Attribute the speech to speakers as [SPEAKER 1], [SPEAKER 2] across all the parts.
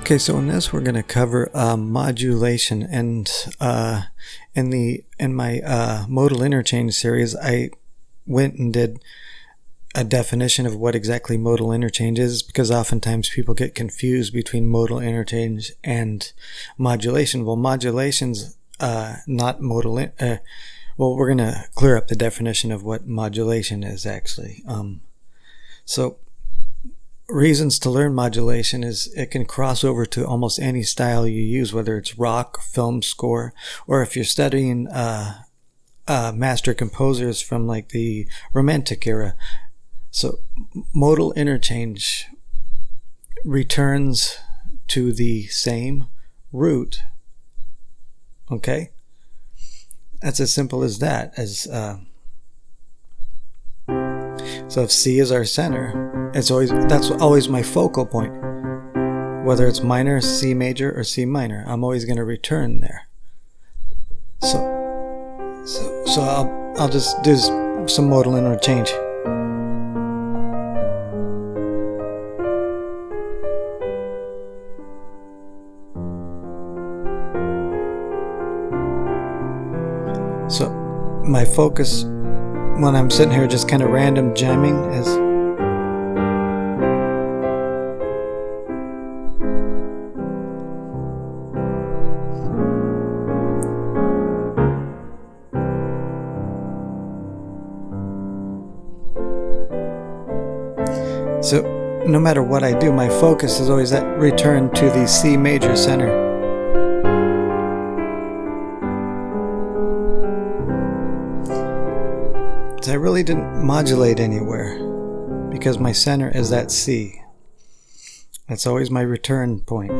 [SPEAKER 1] Okay, so in this we're going to cover modulation, and in my modal interchange series I went and did a definition of what exactly modal interchange is, because oftentimes people get confused between modal interchange and modulation. Well, modulation's not modal. Well, we're going to clear up the definition of what modulation is actually. So reasons to learn modulation is it can cross over to almost any style you use, whether it's rock, film score, or if you're studying master composers from like the Romantic era. So modal interchange returns to the same root. Okay, that's as simple as that. So if C is our center, that's always my focal point. Whether it's minor, C major, or C minor, I'm always going to return there. So I'll just do some modal interchange. So my focus when I'm sitting here just kind of random jamming is so no matter what I do, my focus is always that return to the C major center. I really didn't modulate anywhere because my center is that C. That's always my return point.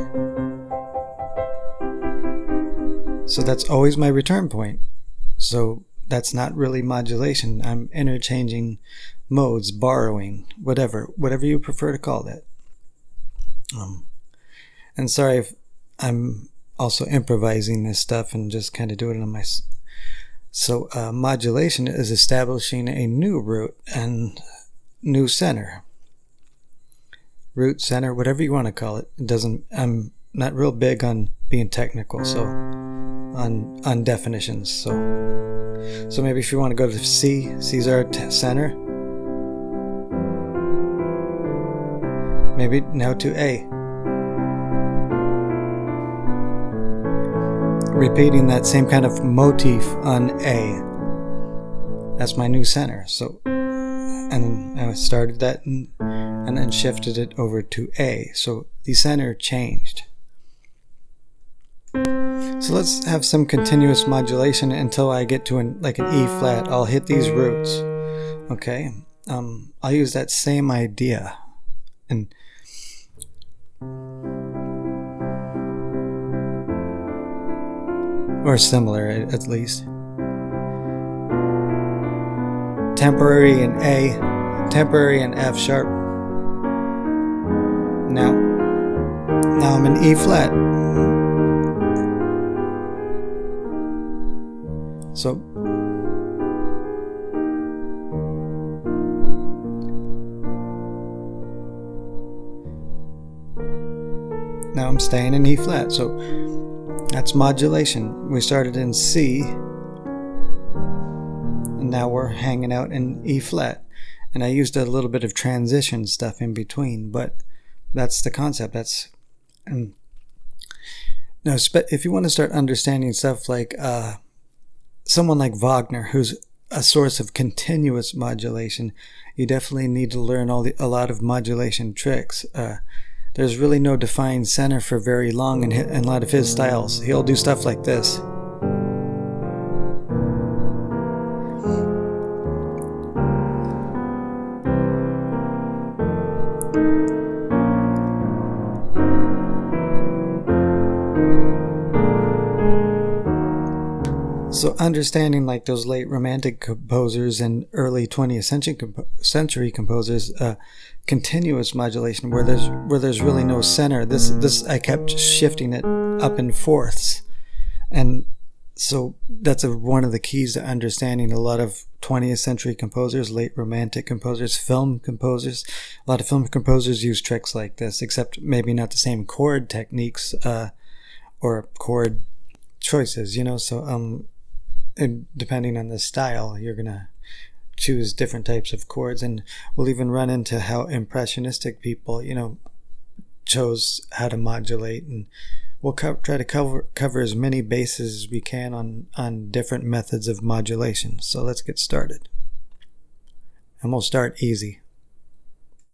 [SPEAKER 1] So that's always my return point. So that's not really modulation. I'm interchanging modes, borrowing, whatever you prefer to call that. And sorry if I'm also improvising this stuff and just kind of doing it on my. So modulation is establishing a new root and new center. Root, center, whatever you want to call it. I'm not real big on being technical, so on definitions. So maybe if you want to go to C, C's our center. Maybe now to A. Repeating that same kind of motif on A. That's my new center. So, and I started that and then shifted it over to A. So the center changed. So let's have some continuous modulation until I get to like an E flat. I'll hit these roots. Okay. I'll use that same idea and. Or similar, at least. Temporary in A, temporary in F sharp. Now I'm in E flat. So now I'm staying in E flat. So that's modulation. We started in C, and now we're hanging out in E flat. And I used a little bit of transition stuff in between, but that's the concept. Now, if you want to start understanding stuff like someone like Wagner, who's a source of continuous modulation, you definitely need to learn a lot of modulation tricks. There's really no defined center for very long in a lot of his styles. He'll do stuff like this. So understanding like those late Romantic composers and early 20th century composers, continuous modulation where there's really no center. This I kept shifting it up in fourths, and So that's one of the keys to understanding a lot of 20th century composers, late romantic composers, film composers. A lot of film composers use tricks like this, except maybe not the same chord techniques or chord choices, you know. So and depending on the style, you're gonna choose different types of chords, and we'll even run into how impressionistic people, you know, chose how to modulate, and we'll try to cover as many bases as we can on different methods of modulation. So let's get started, and we'll start easy.